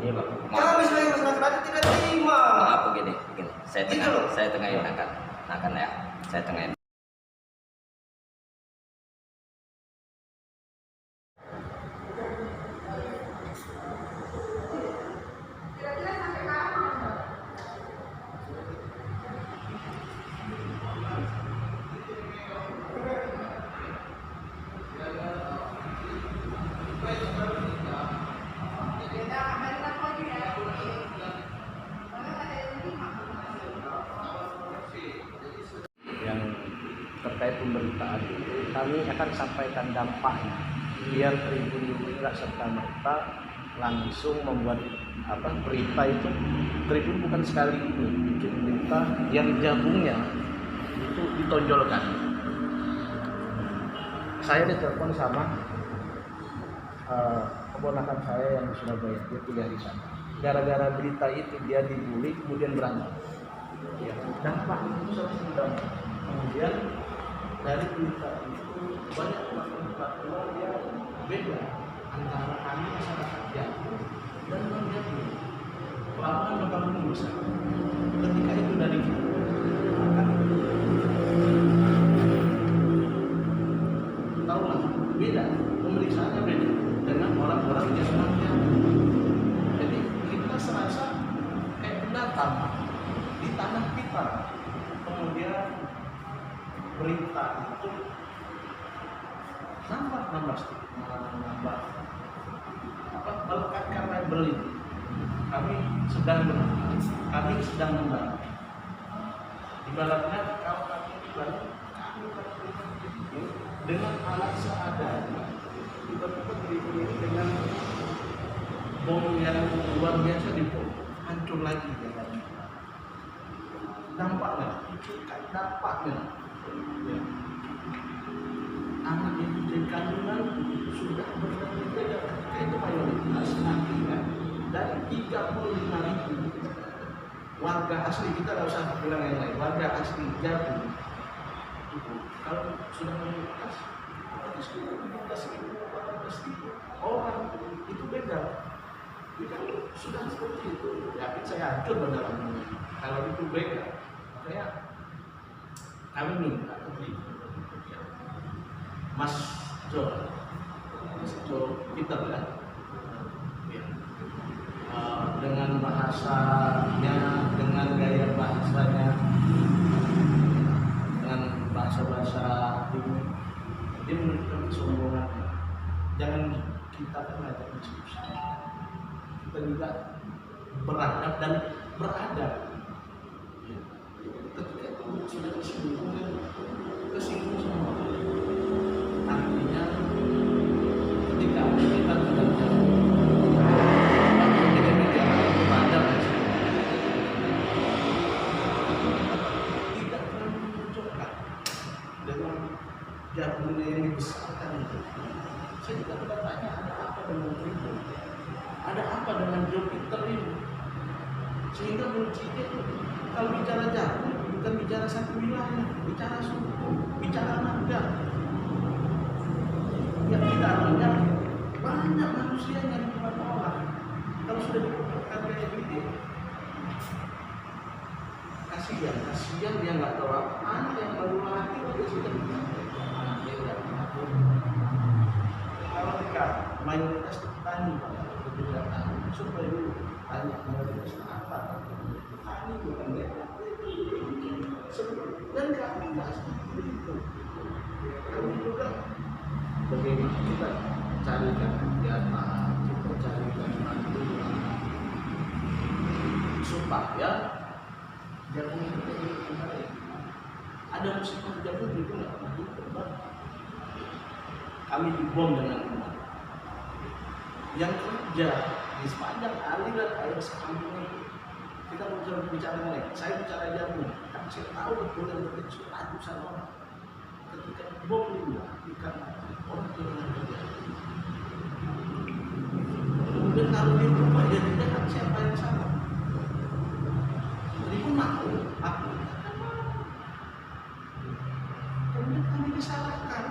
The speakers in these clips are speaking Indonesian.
Iya Pak. Kami sebagai masyarakat tidak terima. Maaf begini. Saya tengahin akan ya. Saya tengahin. Yang terkait pemberitaan itu kami akan sampaikan dampaknya biar Tribun juga serta merta langsung membuat berita itu. Tribun bukan sekali ini bikin berita yang jabungnya itu ditonjolkan. Saya ditelepon sama keponakan saya yang di Surabaya, dia kuliah di sana. Gara-gara berita itu dia dibully kemudian berantem. Ya, dampak itu sudah. Kemudian dari berita itu banyak faktor yang beda antara kami masyarakat Jawa dan non Jawa. Pelabuhan membangun besar. Ketika itu dari maka tahulah beda, pemeriksaannya beda dengan orang-orang yang sebenarnya. Jadi kita serasa kayak pendatang di tanah kita. Kemudian berita itu nambah melekat karena beli. Kami sedang membantu. Ibaratnya kalau kami dibantu, kami dengan alat seadanya. Tiba-tiba Tribun ini dengan bom yang luar biasa dibom, hancur lagi jalannya. Dampaknya. Ya. Anak yang menjadi kandungan sudah berbeda ketika itu mayoritas nantinya dari 35.000 warga asli, kita nggak usah bilang yang lain, warga asli Jawa itu kalau sudah mayoritas 15.000 orang itu beda. Jika sudah seperti itu, yakin saya hancur beneran kalau itu beda. Makanya kami minta Mas Jo Peter kan, dengan bahasanya, dengan gaya bahasanya, dengan bahasa ini, dia menunjukkan kesombongannya. Jangan kita mengajak diskusi, kita juga beradab dan beradab. Ketika itu sudah kesinggung semua. Artinya ketika kita bekerja tidak bicara beradab, tidak terlalu menunjukkan dengan jabungnya yang dibesarkan itu. Saya juga bertanya, ada apa dengan Tribun? Ada apa dengan Jupiter ini? Sehingga kuncinya kalau bicara jabung bukan bicara satu wilayah, bicara suku, bicara marga. Yang tidak banyak manusia yang menolak. Kalau sudah dikumpulkan kayak gini, kasihan dia nggak tahu apa. Anak yang baru lahir dia sudah anaknya tidak tahu. Kalau mereka mayoritas petani, tidak tahu. Supaya dulu tanya mayoritas apa? Petani bukan mereka. Dan kami nggak seperti itu. Kami juga bagaimana kita carikan data, kita carikan bantuan supaya jagung kita jadi kembali. Ada musibah jagung juga nggak pernah diterbang. Kami dibom dengan benar. Yang kerja di sepanjang aliran air sekampung itu, kita mau bicara mengenai, saya bicara jagung, tapi saya tahu betul yang terkecil ratusan orang. Ketika bom itu ikan orang kehilangan kerja. Kemudian kalau di rumah dia tidak, siapa yang salah? Tribun aku. Kemudian kami disalahkan.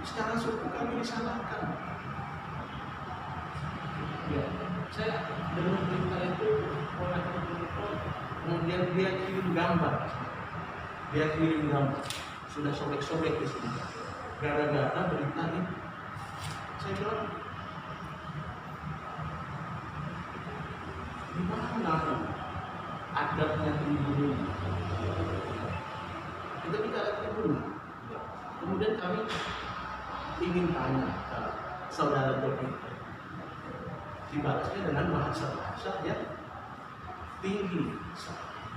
Secara suku kami disalahkan. Ya, Saya dengar berita itu oleh kemudian dia kirim gambar, sudah sobek-sobek di sini gara-gara berita ini. Saya bilang, di mana adabnya tribun? Kita bicara tribun. Kemudian kami ingin tanya ke saudara Jokowi, dibalasnya dengan bahasa yang tinggi.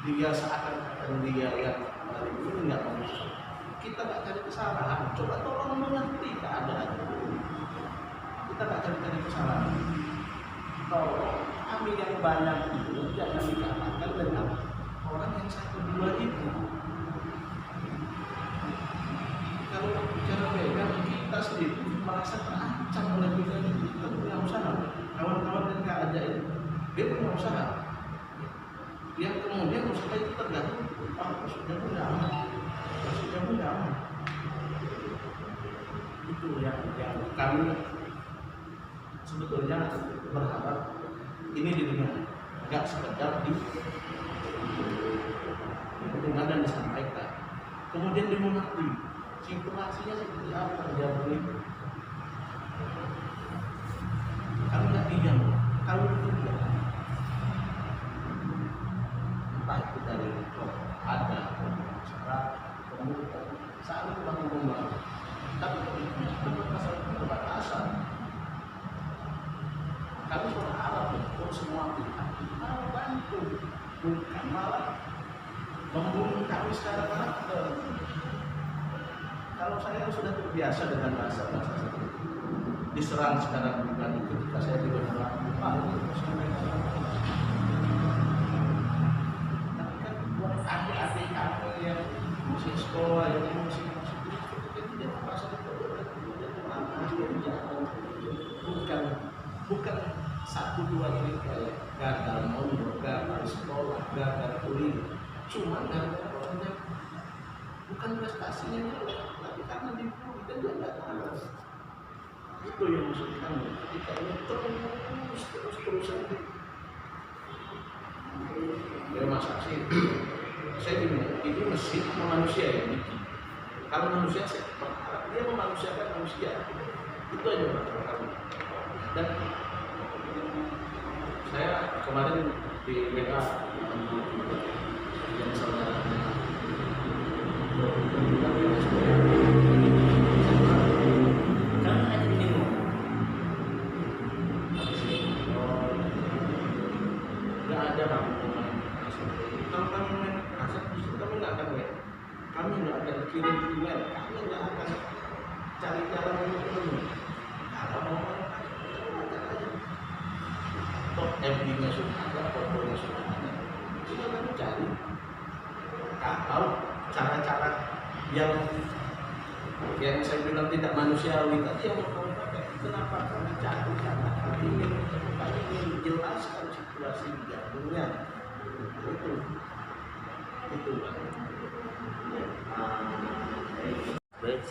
Dia seakan-akan dia yang hari ini nggak mau. Kita nggak cari kesalahan, coba tolong mengerti keadaan. Kita nggak cari kesalahan. Tolong kami yang banyak itu jangan dikatakan dengan orang yang satu dua itu. Kalau bicara beda, kita sendiri merasa terancam oleh beda itu. Kita punya usaha, kawan-kawan yang nggak ada itu, dia punya usaha. Yang kemudian usaha itu tergantung sudah punya aman, sudah punya aman. Itu yang kami sebetulnya berharap ini didengar, nggak sekedar didengar dan disampaikan, kemudian dimengerti situasinya seperti apa jauh itu. Kami nggak diam, kalau tidak entah itu dari ada masyarakat, komunitas, saling membangun, tapi perbatasan. Kami berharap untuk semua pihak mau bantu, bukan malah membunuh kami secara karakter. Kalau saya sudah terbiasa dengan bahasa-bahasa seperti itu, diserang secara pribadi ketika saya di beberapa tempat, tapi kan buat adik-adik kami yang masih sekolah, yang masih tidak merasa bukan satu dua ini kayak gagal mondok, gagal sekolah, gagal kuliah, cuma gara-gara bukan prestasinya jelek, tapi karena dibully dan dia nggak tahu. Itu yang maksud kami. Kita ini terus-terusan. Terima kasih. Saya bilang ini mesin sama manusia yang bikin. Kalau manusia saya berharap dia memanusiakan manusia. Itu aja masalah kami. Dan saya kemarin di WA yang saudara kami nggak akan kirim email, kami nggak akan cari jalan untuk ini. Kalau mau top FB-nya sudah ada, fotonya sudah ada, kita kami cari. Kalau cara-cara yang saya bilang tidak manusiawi tadi yang mau kami pakai, kenapa kami cari? Karena kami ingin menjelaskan situasi di jantungnya. Itu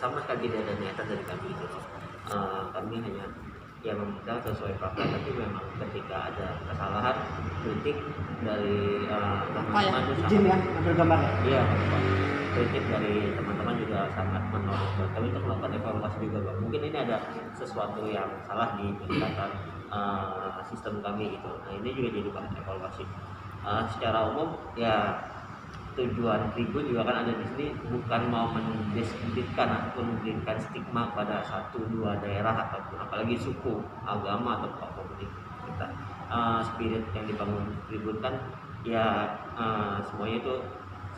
sama sekali tidak ada niatan dari kami itu. Kami hanya yang meminta sesuai fakta, tapi memang ketika ada kesalahan kritik dari teman-teman itu izin ya ambil gambar. Iya, kritik dari teman-teman juga sangat menolong kami untuk melakukan evaluasi juga, Bang. Mungkin ini ada sesuatu yang salah di pendekatan sistem kami gitu. Nah, ini juga jadi bahan evaluasi. Secara umum ya tujuan tribun juga kan ada di sini bukan mau mendiskreditkan ataupun memberikan stigma pada satu dua daerah ataupun apalagi suku, agama atau apapun itu. Kita spirit yang dibangun tribun kan ya semuanya itu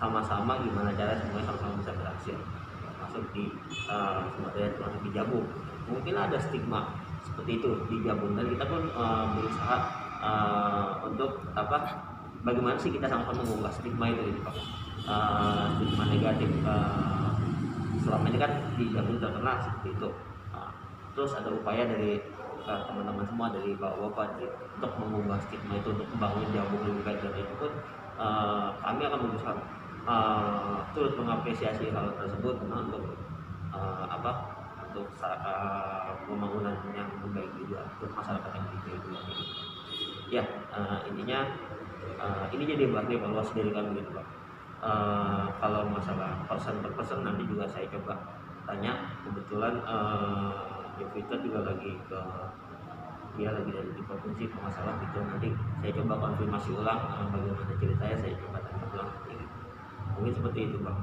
sama-sama gimana cara semuanya sama-sama bisa berhasil, masuk di Sumatera, termasuk di Jabung. Mungkin ada stigma seperti itu di Jabung dan kita pun berusaha untuk bagaimana sih kita sama-sama mengubah stigma itu gitu, Pak. Stigma negatif selama ini kan di Jabung terkenal seperti itu. Terus ada upaya dari teman-teman semua dari bapak-bapak untuk mengubah stigma itu, untuk membangun Jabung lebih baik, dan itu pun kami akan berusaha turut mengapresiasi hal tersebut untuk untuk pembangunan yang lebih baik juga untuk masyarakat yang lebih baik juga. Ya, intinya ini jadi bahan evaluasi dari kami gitu Pak. Kalau masalah person per person nanti juga saya coba tanya. Kebetulan Jupiter juga lagi dia lagi dari di provinsi masalah gitu. Nanti saya coba konfirmasi ulang bagaimana ceritanya, saya coba tanya ulang gitu. Mungkin seperti itu Bang.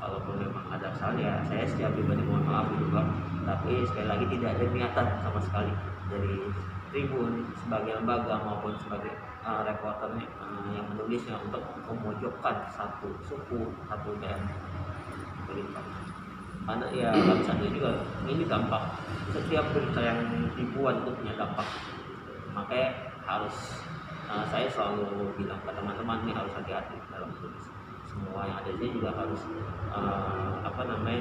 Kalaupun memang ada kesalahan ya saya secara pribadi mohon maaf gitu Bang. Tapi sekali lagi tidak ada niatan sama sekali dari Tribun sebagai lembaga maupun sebagai reporternya yang menulisnya untuk memojokkan satu suku, satu daerah begitu Bang. Karena ya bangsanya juga ini dampak, setiap berita yang dibuat itu punya dampak, makanya harus saya selalu bilang ke teman-teman ini harus hati-hati dalam menulis. Semua yang ada di sini juga harus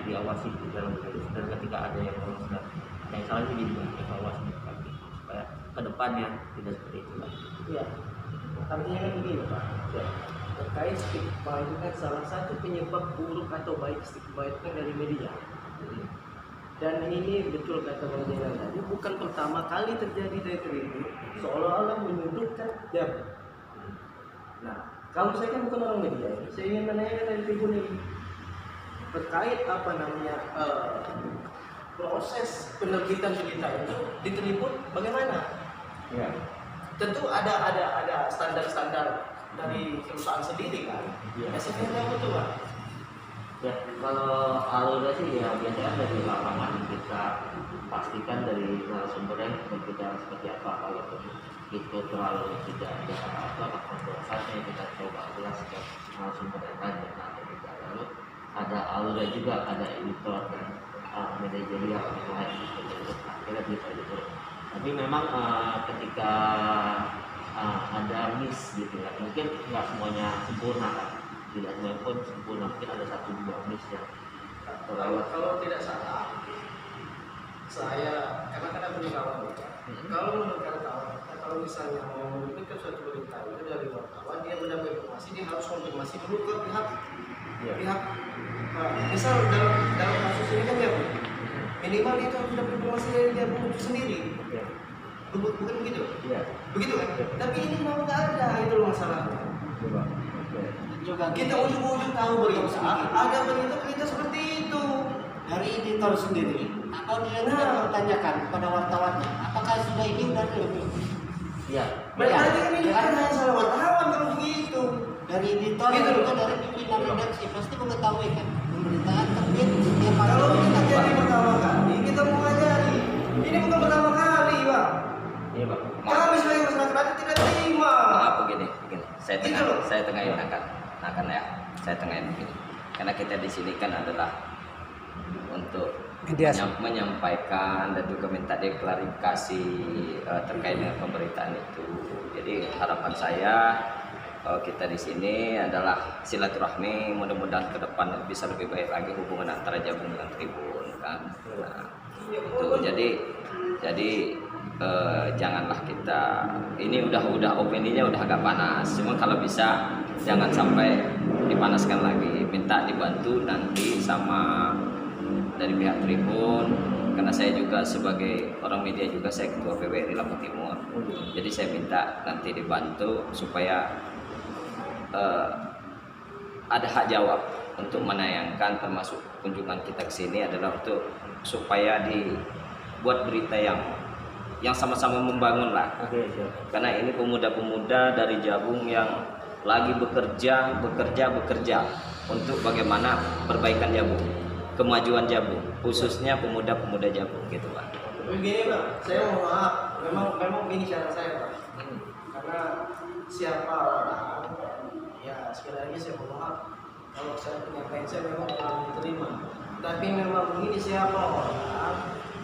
diawasi di dalam menulis, dan ketika ada yang lolos dan ada yang salah itu jadi evaluasi kami supaya kedepannya tidak seperti itu lagi. Iya. Artinya kan begini Pak. Ya. Terkait stigma itu kan salah satu penyebab buruk atau baik stigma itu kan dari media. Dan ini betul kata Bang Jenal tadi, bukan pertama kali terjadi dari Tribun seolah-olah menyudutkan Jabu. Nah, kalau saya kan bukan orang media, saya ingin menanyakan dari Tribun ini terkait proses penerbitan berita itu di Tribun bagaimana? Ya. Tentu ada standar-standar dari perusahaan sendiri kan. Iya. SFM apa tuh Pak? Ya, kalau alurnya sih ya biasanya dari lapangan kita pastikan dari narasumbernya berbicara seperti apa. Kalau itu terlalu tidak ada kontroversinya, kita coba ulas ke narasumber yang lain atau tidak. Lalu ada alurnya juga, ada editor dan manajerial yang lain gitu. Akhirnya bisa gitu. Tapi memang ketika ada miss gitu ya, mungkin nggak semuanya sempurna kan, tidak semuanya pun sempurna, mungkin ada satu dua miss yang terlewat. Kalau tidak salah, saya karena kan punya kawan ya. Kalau menurut kawan, kalau misalnya mau menerbitkan suatu berita itu dari wartawan, dia mendapat informasi, dia harus konfirmasi dulu ke pihak misal dalam kasus ini kan ya minimal itu harus dapat informasi dari dia itu sendiri. Bukan begitu? Iya. Begitu kan? Tapi ini mau nggak ada, itu loh masalahnya. Coba. Juga Kita ujung-ujung tahu berita, ada berita seperti itu. dari editor sendiri atau dia tidak bertanyakan kepada wartawannya apakah sudah ini udah lebih Iya. Berarti kan ini kan hanya salah wartawan kalau begitu. dari editor Gitu loh. atau dari pimpinan redaksi pasti mengetahui kan pemberitaan terbit setiap hari. Kalau kita jadi pertama kali, kita mau ngajari. Ini bukan pertama kali, Pak. Iya Pak. Kami sebagai masyarakat tidak terima. Maaf begini. Gitu loh. Saya tengahin akan ya. Saya tengahin begini. Karena kita di sini kan adalah untuk menyampaikan dan juga minta klarifikasi terkait dengan pemberitaan itu. Jadi harapan saya kita di sini adalah silaturahmi, mudah-mudahan ke depan bisa lebih baik lagi hubungan antara Jabung dengan Tribun kan. Nah, itu jadi janganlah kita ini udah opininya udah agak panas. Cuma kalau bisa jangan sampai dipanaskan lagi. Minta dibantu nanti sama dari pihak Tribun, karena saya juga sebagai orang media juga saya ketua PWRI Lampung Timur. Jadi saya minta nanti dibantu supaya ada hak jawab untuk menayangkan, termasuk kunjungan kita ke sini adalah untuk supaya dibuat berita yang sama-sama membangun lah. Oke, siap. Karena ini pemuda-pemuda dari Jabung yang lagi bekerja untuk bagaimana perbaikan Jabung, kemajuan Jabung, khususnya pemuda-pemuda Jabung gitu Pak. Begini Pak, saya mohon maaf, memang ini cara saya Pak. Karena siapa orang, ya sekali lagi saya mohon maaf kalau saya penyampaian saya memang tidak diterima. Tapi memang begini, siapa orang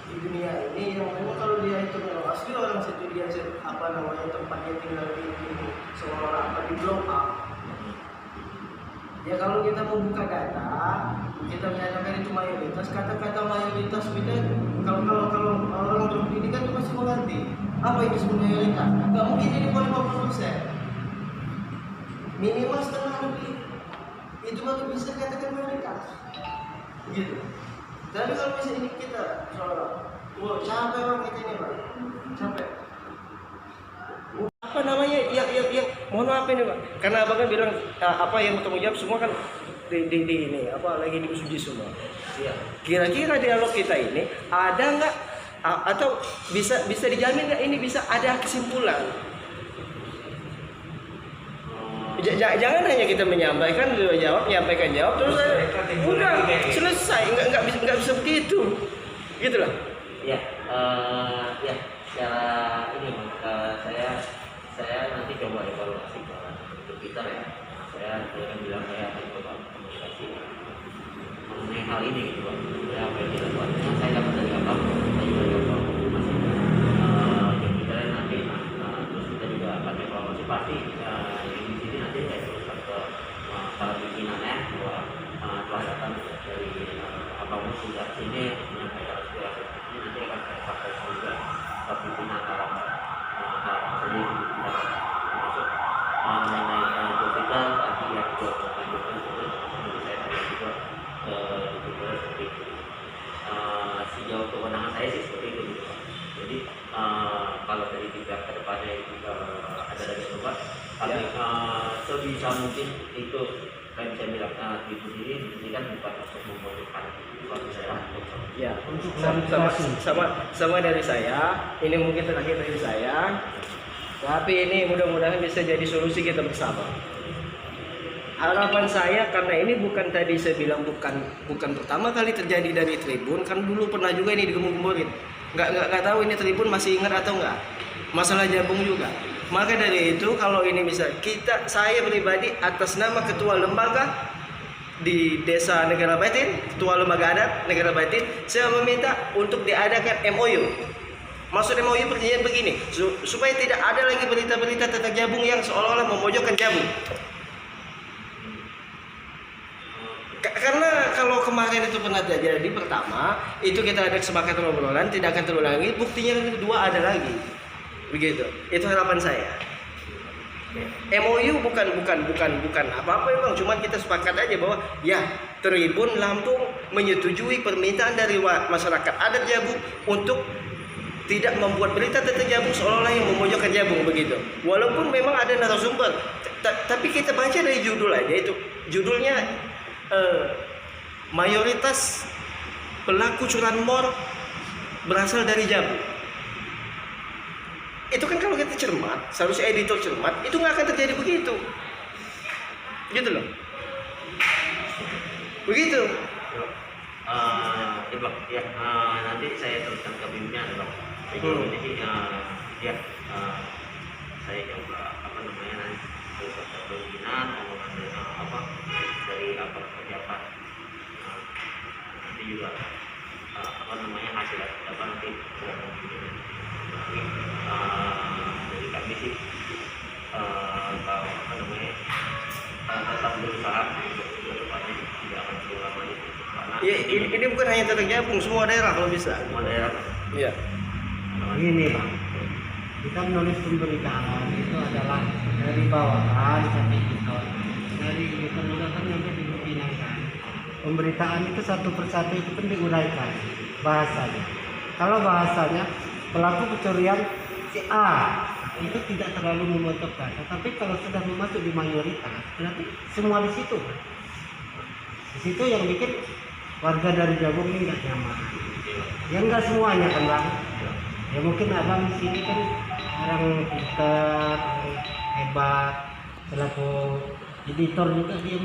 di dunia ini yang memang kalau dia itu memang asli orang situ, dia tempat dia tinggal di seolah-olah di blow up. Ya kalau kita mau buka data, kita menyatakan itu mayoritas, kata-kata mayoritas kita kalau orang berpendidikan itu masih mengerti apa itu sebenarnya mayoritas. Nggak mungkin ini 50%, minimal setengah lebih, itu baru bisa dikatakan mayoritas. Gitu. Tapi kalau misalnya ini kita capek orang kita ini Pak, capek. ini Pak, karena abang kan bilang apa yang bertanggung jawab semua kan di ini apa lagi diuji semua. Iya. Kira-kira dialog kita ini ada nggak atau bisa dijamin nggak ini bisa ada kesimpulan? Jangan hanya kita menyampaikan jawab, menyampaikan jawab terus udah selesai, nggak bisa begitu, gitulah. Ya, ya secara ini saya nanti coba evaluasi untuk Twitter ya. Saya akan bilang saya akan coba komunikasi mengenai hal ini gitu Pak. Ya apa yang dilakukan. Yang saya dapat dari abang, saya juga coba konfirmasi yang kita nanti. Terus kita juga akan evaluasi pasti di sini nanti saya teruskan ke para pimpinannya bahwa telah datang dari abang sudah sini menyampaikan aspirasi ini nanti akan saya sampaikan juga ke pimpinan harapan sendiri termasuk mengenai Twitter tadi yang juga menunjukkan itu saya tanya juga ke Twitter seperti itu sejauh kewenangan saya sih seperti itu gitu Pak. Jadi kalau dari tiga ke depannya itu ada dari tempat kami sebisa mungkin itu kan bisa bilang ibu ini kan bukan untuk memojokkan suatu daerah. Ya, sama dari saya. Ini mungkin terakhir dari saya. Tapi ini mudah-mudahan bisa jadi solusi kita bersama. Harapan saya karena ini bukan tadi saya bilang bukan pertama kali terjadi dari Tribun, kan dulu pernah juga ini digembur-gemburin. Nggak tahu ini Tribun masih ingat atau enggak. Masalah Jabung juga. Maka dari itu kalau ini bisa saya pribadi atas nama ketua lembaga di Desa Negara Batin, ketua lembaga adat Negara Batin, saya meminta untuk diadakan MOU. Maksud MOU perjanjian begini, supaya tidak ada lagi berita-berita tentang Jabung yang seolah-olah memojokkan Jabung. Karena kalau kemarin itu pernah terjadi pertama, itu kita ada kesepakatan obrolan tidak akan terulangi, buktinya yang kedua ada lagi. Begitu. Itu harapan saya. MOU bukan apa-apa memang, cuman kita sepakat aja bahwa ya Tribun Lampung menyetujui permintaan dari masyarakat adat Jabung untuk tidak membuat berita tentang Jabung seolah-olah yang memojokkan Jabung begitu. Walaupun memang ada narasumber, tapi kita baca dari judul aja itu. Judulnya mayoritas pelaku curanmor berasal dari Jabung. Itu kan kalau kita cermat, seharusnya editor cermat, itu nggak akan terjadi begitu. Gitu loh. Begitu. Nanti saya teruskan ke pimpinan Bang. Sejauh ini sih saya coba nanti teruskan ke pimpinan dari pejabat. Nanti juga hasil nanti dari kami sih tetap berusaha untuk kedepannya tidak akan terulang lagi karena ini bukan hanya tentang Jabung, semua daerah kalau bisa. semua daerah Iya. Ini Bang, kita menulis pemberitaan itu adalah dari bawahan sampai editor, dari editor kan sampai di pimpinan kan. Pemberitaan itu satu persatu itu kan diuraikan bahasanya. Kalau bahasanya pelaku pencurian si A itu tidak terlalu memojokkan, tetapi kalau sudah masuk di mayoritas berarti semua di situ. Di situ yang bikin warga dari Jabung ini nggak nyaman. Ya nggak semuanya kan Bang. Ya mungkin abang di sini kan orang pintar, hebat, selaku editor juga dia